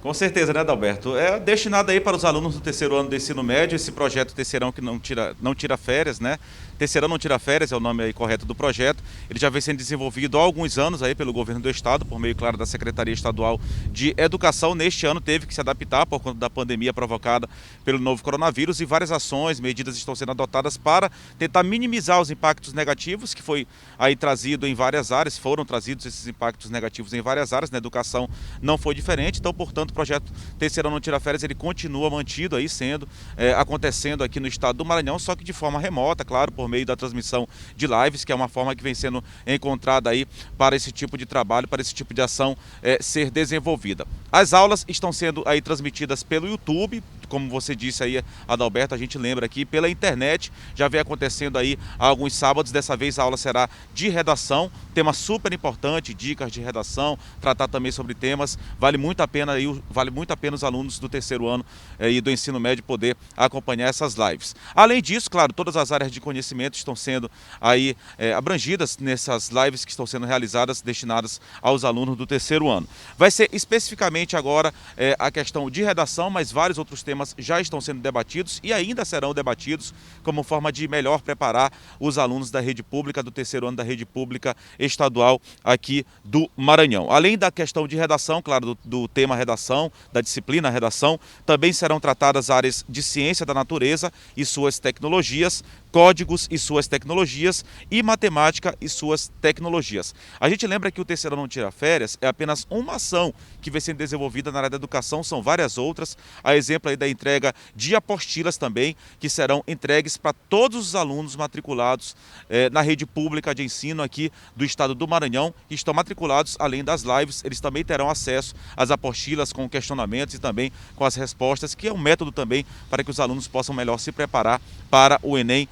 Com certeza, né, Adalberto? É destinado aí para os alunos do terceiro ano do ensino médio, esse projeto Terceirão que não tira férias, né? Terceirão não tira férias é o nome aí correto do projeto. Ele já vem sendo desenvolvido há alguns anos aí pelo governo do estado, por meio, claro, da Secretaria Estadual de Educação. Neste ano teve que se adaptar por conta da pandemia provocada pelo novo coronavírus e várias ações, medidas estão sendo adotadas para tentar minimizar os impactos negativos que foi aí trazido em várias áreas, foram trazidos esses impactos negativos em várias áreas, na educação não foi diferente, então, portanto, o projeto Terceirão não tira férias, ele continua mantido aí, acontecendo aqui no estado do Maranhão, só que de forma remota, claro, por meio da transmissão de lives, que é uma forma que vem sendo encontrada aí para esse tipo de trabalho, para esse tipo de ação ser desenvolvida. As aulas estão sendo aí transmitidas pelo YouTube, como você disse aí, Adalberto, a gente lembra aqui, pela internet, já vem acontecendo aí há alguns sábados, dessa vez a aula será de redação, tema super importante, dicas de redação, tratar também sobre temas, vale muito a pena os alunos do terceiro ano e do ensino médio poder acompanhar essas lives. Além disso, claro, todas as áreas de conhecimento estão sendo aí abrangidas nessas lives que estão sendo realizadas, destinadas aos alunos do terceiro ano. Vai ser especificamente agora a questão de redação, mas vários outros temas já estão sendo debatidos e ainda serão debatidos como forma de melhor preparar os alunos da rede pública, do terceiro ano da rede pública estadual aqui do Maranhão. Além da questão de redação, claro, do tema redação, da disciplina redação, também serão tratadas áreas de ciência da natureza e suas tecnologias, códigos e suas tecnologias e matemática e suas tecnologias. A gente lembra que o Terceirão não tira férias é apenas uma ação que vem sendo desenvolvida na área da educação, são várias outras, a exemplo aí da entrega de apostilas também, que serão entregues para todos os alunos matriculados na rede pública de ensino aqui do estado do Maranhão, que estão matriculados, além das lives, eles também terão acesso às apostilas com questionamentos e também com as respostas, que é um método também para que os alunos possam melhor se preparar para o Enem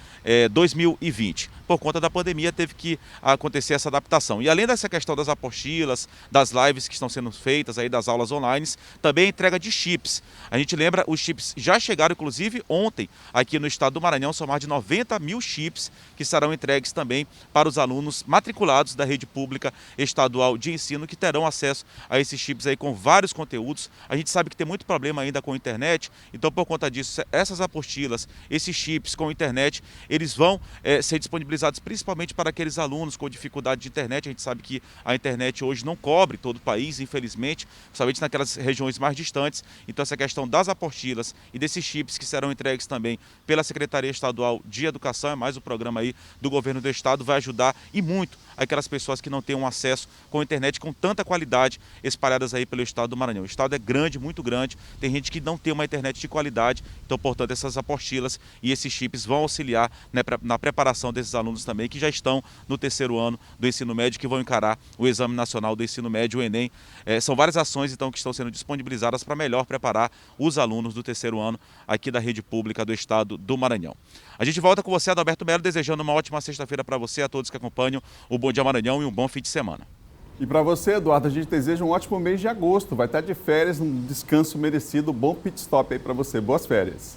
2020. Por conta da pandemia teve que acontecer essa adaptação. E além dessa questão das apostilas, das lives que estão sendo feitas, aí das aulas online, também a entrega de chips. A gente lembra, os chips já chegaram, inclusive, ontem, aqui no estado do Maranhão, são mais de 90 mil chips que serão entregues também para os alunos matriculados da rede pública estadual de ensino, que terão acesso a esses chips aí com vários conteúdos. A gente sabe que tem muito problema ainda com a internet, então por conta disso, essas apostilas, esses chips com internet, eles vão ser disponibilizados principalmente para aqueles alunos com dificuldade de internet. A gente sabe que a internet hoje não cobre todo o país, infelizmente, principalmente naquelas regiões mais distantes. Então essa questão das apostilas e desses chips que serão entregues também pela Secretaria Estadual de Educação, é mais o programa aí do governo do estado, vai ajudar e muito aquelas pessoas que não têm um acesso com a internet com tanta qualidade espalhadas aí pelo estado do Maranhão. O estado é grande, muito grande, tem gente que não tem uma internet de qualidade, então, portanto, essas apostilas e esses chips vão auxiliar na preparação desses alunos também que já estão no terceiro ano do ensino médio, que vão encarar o Exame Nacional do Ensino Médio, o Enem. São várias ações, então, que estão sendo disponibilizadas para melhor preparar os alunos do terceiro ano aqui da rede pública do estado do Maranhão. A gente volta com você, Adalberto Melo, desejando uma ótima sexta-feira para você, a todos que acompanham o Bom Dia Maranhão, e um bom fim de semana. E para você, Eduardo, a gente deseja um ótimo mês de agosto. Vai estar de férias, um descanso merecido, bom pit stop aí para você. Boas férias.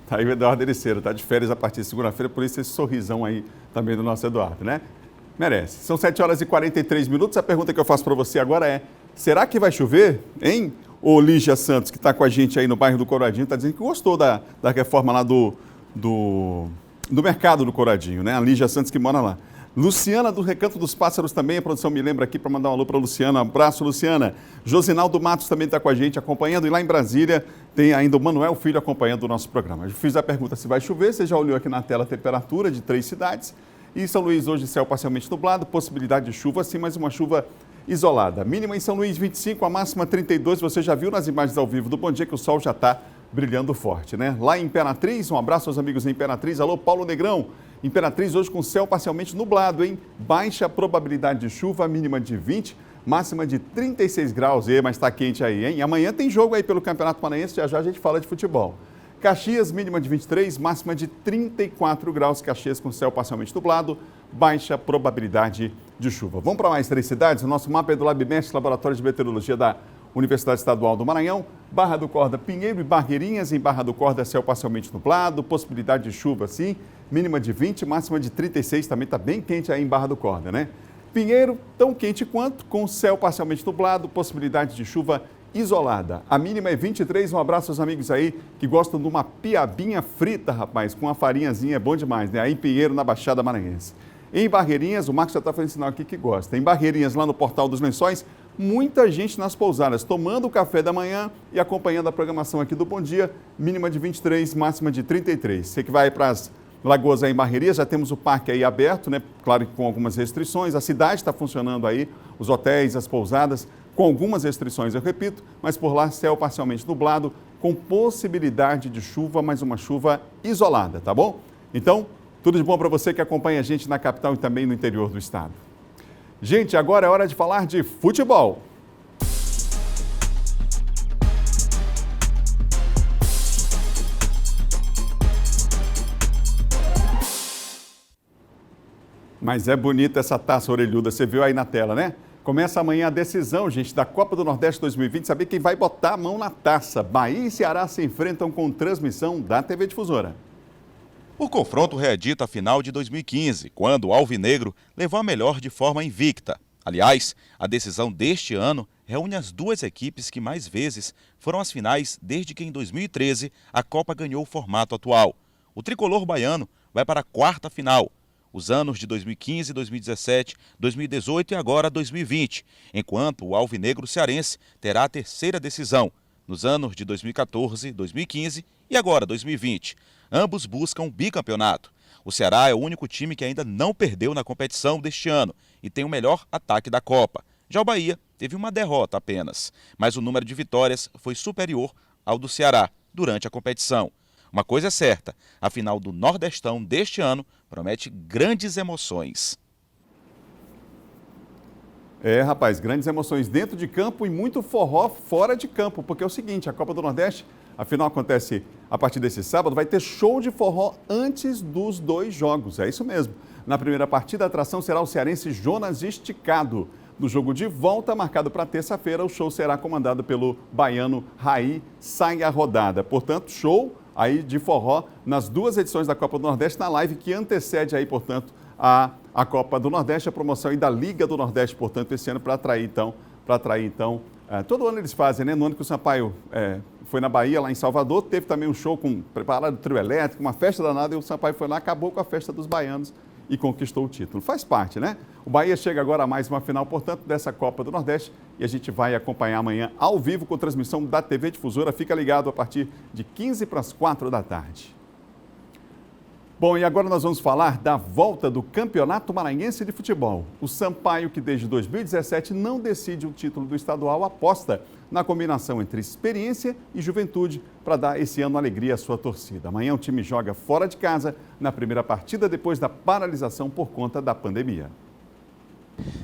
Tá aí o Eduardo Ericeira, tá de férias a partir de segunda-feira, por isso esse sorrisão aí também do nosso Eduardo, né? Merece. São 7 horas e 43 minutos. A pergunta que eu faço para você agora é: será que vai chover, hein? O Lígia Santos, que está com a gente aí no bairro do Coradinho, está dizendo que gostou da reforma lá do mercado do Coradinho, né? A Lígia Santos que mora lá. Luciana do Recanto dos Pássaros também, a produção me lembra aqui para mandar um alô para a Luciana. Um abraço, Luciana. Josinaldo Matos também está com a gente acompanhando. E lá em Brasília tem ainda o Manuel Filho acompanhando o nosso programa. Eu fiz a pergunta se vai chover, você já olhou aqui na tela a temperatura de 3 cidades. E São Luís hoje céu parcialmente nublado, possibilidade de chuva sim, mas uma chuva isolada. Mínima em São Luís 25, a máxima 32. Você já viu nas imagens ao vivo do Bom Dia que o sol já está brilhando forte, né? Lá em Imperatriz, um abraço aos amigos em Imperatriz. Alô, Paulo Negrão. Imperatriz hoje com céu parcialmente nublado, hein? Baixa probabilidade de chuva, mínima de 20, máxima de 36 graus. Mas está quente aí, hein? Amanhã tem jogo aí pelo Campeonato Maranhense, já a gente fala de futebol. Caxias, mínima de 23, máxima de 34 graus. Caxias com céu parcialmente nublado, baixa probabilidade de chuva. Vamos para mais 3 cidades? O nosso mapa é do LabMestre, Laboratório de Meteorologia da Universidade Estadual do Maranhão. Barra do Corda, Pinheiro e Barreirinhas. Em Barra do Corda, céu parcialmente nublado, possibilidade de chuva sim, mínima de 20, máxima de 36, também está bem quente aí em Barra do Corda, né? Pinheiro, tão quente quanto, com céu parcialmente nublado, possibilidade de chuva isolada. A mínima é 23, um abraço aos amigos aí que gostam de uma piabinha frita, rapaz, com uma farinhazinha, é bom demais, né? Aí em Pinheiro, na Baixada Maranhense. Em Barreirinhas, o Marcos já está fazendo sinal aqui que gosta. Em Barreirinhas, lá no Portal dos Lençóis, muita gente nas pousadas, tomando o café da manhã e acompanhando a programação aqui do Bom Dia, mínima de 23, máxima de 33. Você que vai para as Lagoas aí em Barreirinhas, já temos o parque aí aberto, né? Claro que com algumas restrições, a cidade está funcionando aí, os hotéis, as pousadas, com algumas restrições, eu repito, mas por lá céu parcialmente nublado, com possibilidade de chuva, mas uma chuva isolada, tá bom? Então, tudo de bom para você que acompanha a gente na capital e também no interior do estado. Gente, agora é hora de falar de futebol. Mas é bonita essa taça orelhuda, você viu aí na tela, né? Começa amanhã a decisão, gente, da Copa do Nordeste 2020, saber quem vai botar a mão na taça. Bahia e Ceará se enfrentam com transmissão da TV Difusora. O confronto reedita a final de 2015, quando o Alvinegro levou a melhor de forma invicta. Aliás, a decisão deste ano reúne as duas equipes que mais vezes foram às finais desde que em 2013 a Copa ganhou o formato atual. O tricolor baiano vai para a quarta final. Os anos de 2015, 2017, 2018 e agora 2020, enquanto o Alvinegro cearense terá a terceira decisão, nos anos de 2014, 2015 e agora 2020. Ambos buscam um bicampeonato. O Ceará é o único time que ainda não perdeu na competição deste ano e tem o melhor ataque da Copa. Já o Bahia teve uma derrota apenas, mas o número de vitórias foi superior ao do Ceará durante a competição. Uma coisa é certa, a final do Nordestão deste ano promete grandes emoções. É, rapaz, grandes emoções dentro de campo e muito forró fora de campo, porque é o seguinte, a Copa do Nordeste, a final acontece a partir desse sábado, vai ter show de forró antes dos dois jogos, é isso mesmo. Na primeira partida, a atração será o cearense Jonas Esticado. No jogo de volta, marcado para terça-feira, o show será comandado pelo baiano Raí Sai a Rodada. Portanto, show aí de forró nas duas edições da Copa do Nordeste, na live que antecede aí, portanto, a Copa do Nordeste, a promoção aí da Liga do Nordeste, portanto, esse ano para atrair então, todo ano eles fazem, né? No ano que o Sampaio foi na Bahia, lá em Salvador, teve também um show preparado trio elétrico, uma festa danada, e o Sampaio foi lá, acabou com a festa dos baianos e conquistou o título. Faz parte, né? O Bahia chega agora a mais uma final, portanto, dessa Copa do Nordeste e a gente vai acompanhar amanhã ao vivo com transmissão da TV Difusora. Fica ligado a partir de 15 para as 4 da tarde. Bom, e agora nós vamos falar da volta do Campeonato Maranhense de Futebol. O Sampaio, que desde 2017 não decide o título do estadual, aposta na combinação entre experiência e juventude para dar esse ano alegria à sua torcida. Amanhã o time joga fora de casa na primeira partida depois da paralisação por conta da pandemia.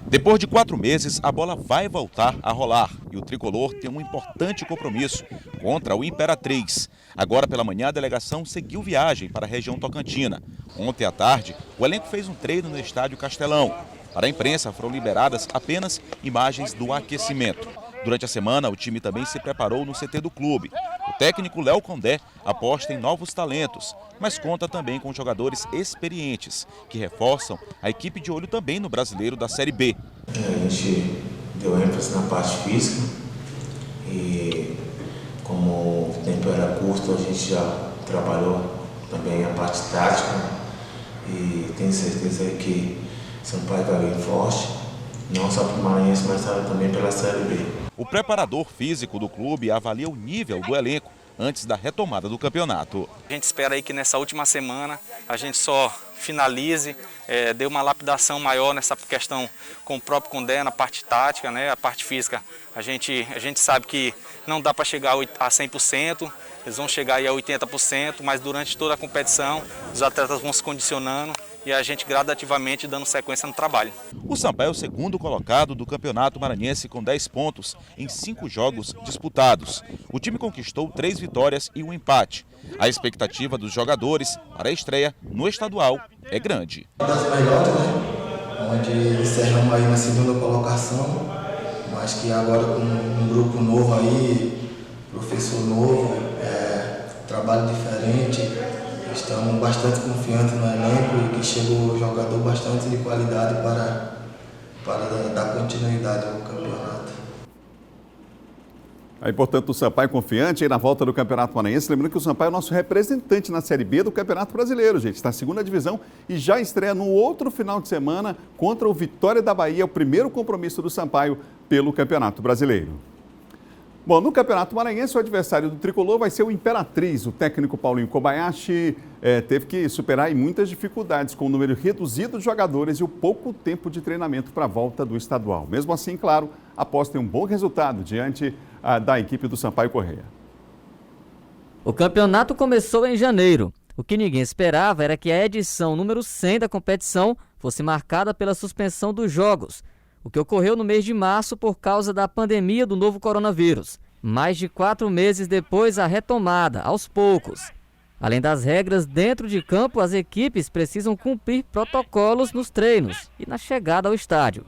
Depois de 4 meses, a bola vai voltar a rolar e o tricolor tem um importante compromisso contra o Imperatriz. Agora pela manhã, a delegação seguiu viagem para a região tocantina. Ontem à tarde, o elenco fez um treino no estádio Castelão. Para a imprensa, foram liberadas apenas imagens do aquecimento. Durante a semana, o time também se preparou no CT do clube. O técnico Léo Condé aposta em novos talentos, mas conta também com jogadores experientes, que reforçam a equipe de olho também no brasileiro da Série B. A gente deu ênfase na parte física e, como o tempo era curto, a gente já trabalhou também a parte tática e tenho certeza que Sampaio vai vir forte, não só para o Maranhense, mas também pela Série B. O preparador físico do clube avalia o nível do elenco antes da retomada do campeonato. A gente espera aí que nessa última semana a gente só finalize, dê uma lapidação maior nessa questão com o próprio Condé, na parte tática, né? A parte física. A gente sabe que não dá para chegar a 100%, eles vão chegar aí a 80%, mas durante toda a competição os atletas vão se condicionando e a gente gradativamente dando sequência no trabalho. O Sampaio é o segundo colocado do Campeonato Maranhense com 10 pontos em 5 jogos disputados. O time conquistou 3 vitórias e um empate. A expectativa dos jogadores para a estreia no estadual é grande. Uma das melhores, né? Onde encerramos aí na segunda colocação, mas que agora com um grupo novo aí, professor novo, trabalho diferente. Estamos bastante confiantes no elenco e que chegou jogador bastante de qualidade para dar continuidade ao campeonato. Aí, portanto, o Sampaio confiante aí na volta do Campeonato Maranhense. Lembrando que o Sampaio é o nosso representante na Série B do Campeonato Brasileiro, gente. Está na segunda divisão e já estreia no outro final de semana contra o Vitória da Bahia, o primeiro compromisso do Sampaio pelo Campeonato Brasileiro. Bom, no Campeonato Maranhense, o adversário do Tricolor vai ser o Imperatriz. O técnico Paulinho Kobayashi teve que superar muitas dificuldades com o número reduzido de jogadores e o pouco tempo de treinamento para a volta do estadual. Mesmo assim, claro, aposta em um bom resultado diante da equipe do Sampaio Corrêa. O campeonato começou em janeiro. O que ninguém esperava era que a edição número 100 da competição fosse marcada pela suspensão dos jogos, o que ocorreu no mês de março por causa da pandemia do novo coronavírus. Mais de 4 meses depois, a retomada, aos poucos. Além das regras dentro de campo, as equipes precisam cumprir protocolos nos treinos e na chegada ao estádio.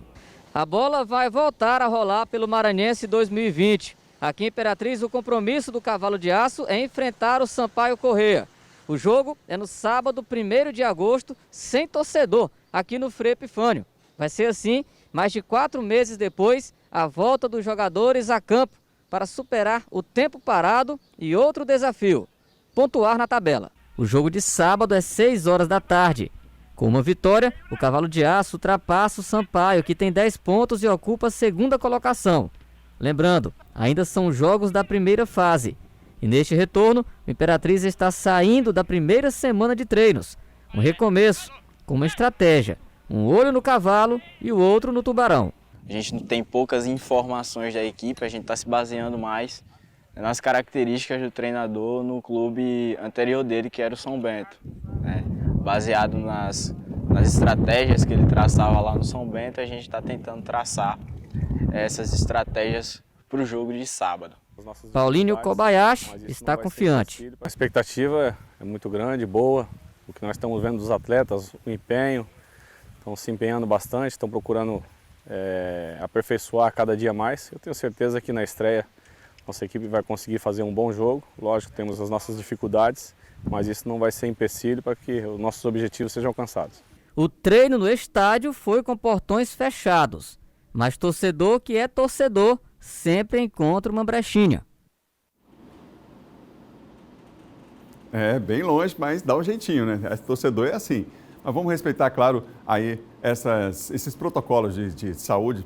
A bola vai voltar a rolar pelo Maranhense 2020. Aqui em Imperatriz, o compromisso do Cavalo de Aço é enfrentar o Sampaio Corrêa. O jogo é no sábado, 1º de agosto, sem torcedor, aqui no Frei Epifânio. Vai ser assim, mais de 4 meses depois, a volta dos jogadores a campo para superar o tempo parado e outro desafio, pontuar na tabela. O jogo de sábado é 6 horas da tarde. Com uma vitória, o Cavalo de Aço ultrapassa o Sampaio, que tem 10 pontos e ocupa a 2ª colocação. Lembrando, ainda são jogos da primeira fase. E neste retorno, o Imperatriz está saindo da primeira semana de treinos. Um recomeço, com uma estratégia. Um olho no cavalo e o outro no tubarão. A gente não tem poucas informações da equipe, a gente está se baseando mais nas características do treinador no clube anterior dele, que era o São Bento. Né? Baseado nas estratégias que ele traçava lá no São Bento, a gente está tentando traçar essas estratégias para o jogo de sábado. Paulinho Kobayashi está confiante. A expectativa é muito grande, boa. O que nós estamos vendo dos atletas, o empenho, estão se empenhando bastante, estão procurando aperfeiçoar cada dia mais. Eu tenho certeza que na estreia nossa equipe vai conseguir fazer um bom jogo. Lógico, temos as nossas dificuldades, mas isso não vai ser empecilho para que os nossos objetivos sejam alcançados. O treino no estádio foi com portões fechados, mas torcedor que é torcedor sempre encontra uma brechinha. É, bem longe, mas dá um jeitinho, né? Torcedor é assim. Mas vamos respeitar, claro, aí esses protocolos de saúde,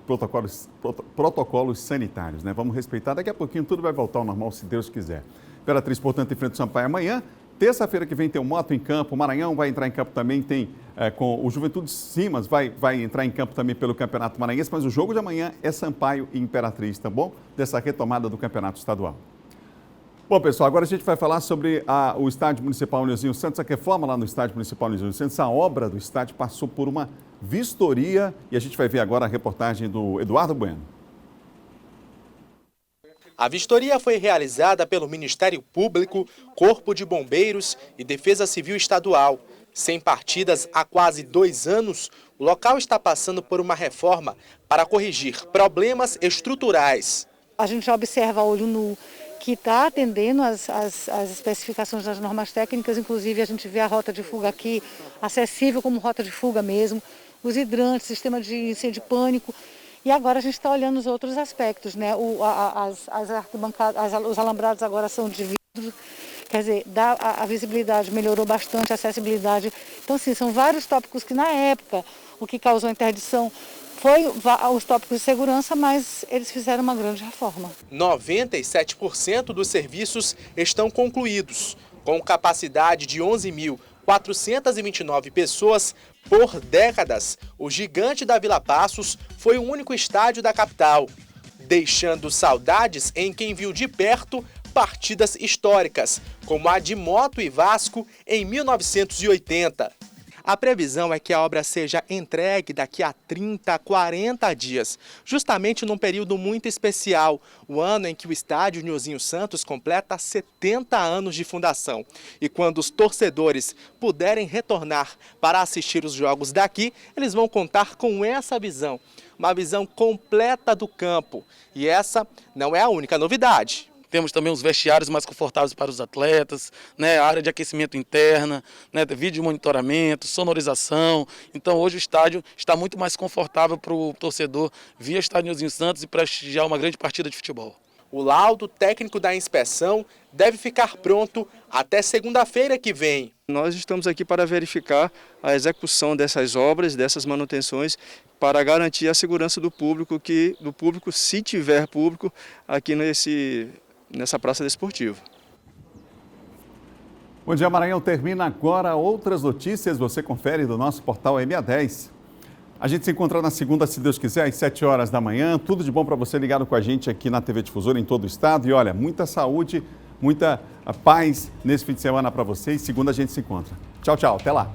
protocolos sanitários, né? Vamos respeitar. Daqui a pouquinho tudo vai voltar ao normal, se Deus quiser. Imperatriz, portanto, enfrenta o Sampaio amanhã. Terça-feira que vem tem o Moto em campo. O Maranhão vai entrar em campo também. Tem com o Juventude Simas, vai entrar em campo também pelo Campeonato Maranhense. Mas o jogo de amanhã é Sampaio e Imperatriz, tá bom? Dessa retomada do Campeonato Estadual. Bom, pessoal, agora a gente vai falar sobre o Estádio Municipal Nilzinho Santos. A reforma lá no Estádio Municipal Nilzinho Santos, a obra do estádio passou por uma vistoria e a gente vai ver agora a reportagem do Eduardo Bueno. A vistoria foi realizada pelo Ministério Público, Corpo de Bombeiros e Defesa Civil Estadual. Sem partidas há quase 2 anos, o local está passando por uma reforma para corrigir problemas estruturais. A gente observa a olho nu que está atendendo as especificações das normas técnicas, inclusive a gente vê a rota de fuga aqui, acessível como rota de fuga mesmo, os hidrantes, sistema de incêndio de pânico, e agora a gente está olhando os outros aspectos, né? As arquibancadas, os alambrados agora são de vidro, quer dizer, a visibilidade melhorou bastante, a acessibilidade. Então, sim, são vários tópicos que na época o que causou interdição foi os tópicos de segurança, mas eles fizeram uma grande reforma. 97% dos serviços estão concluídos, com capacidade de 11.429 pessoas por décadas. O gigante da Vila Passos foi o único estádio da capital, deixando saudades em quem viu de perto partidas históricas, como a de Moto e Vasco em 1980. A previsão é que a obra seja entregue daqui a 30 a 40 dias, justamente num período muito especial, o ano em que o estádio Nilzinho Santos completa 70 anos de fundação. E quando os torcedores puderem retornar para assistir os jogos daqui, eles vão contar com essa visão, uma visão completa do campo. E essa não é a única novidade. temos também os vestiários mais confortáveis para os atletas, né, a área de aquecimento interna, né, vídeo monitoramento, sonorização. Então hoje o estádio está muito mais confortável para o torcedor vir ao Estádio Nilzinho Santos e prestigiar uma grande partida de futebol. O laudo técnico da inspeção deve ficar pronto até segunda-feira que vem. Nós estamos aqui para verificar a execução dessas obras, dessas manutenções, para garantir a segurança do público, se tiver público, aqui nessa praça desportiva. Bom Dia Maranhão termina agora. Outras notícias você confere do nosso portal MA10. A gente se encontra na segunda, se Deus quiser, às 7 horas da manhã. Tudo de bom para você ligado com a gente aqui na TV Difusora em todo o estado. E olha, muita saúde, muita paz nesse fim de semana para vocês. Segunda a gente se encontra. Tchau, tchau. Até lá.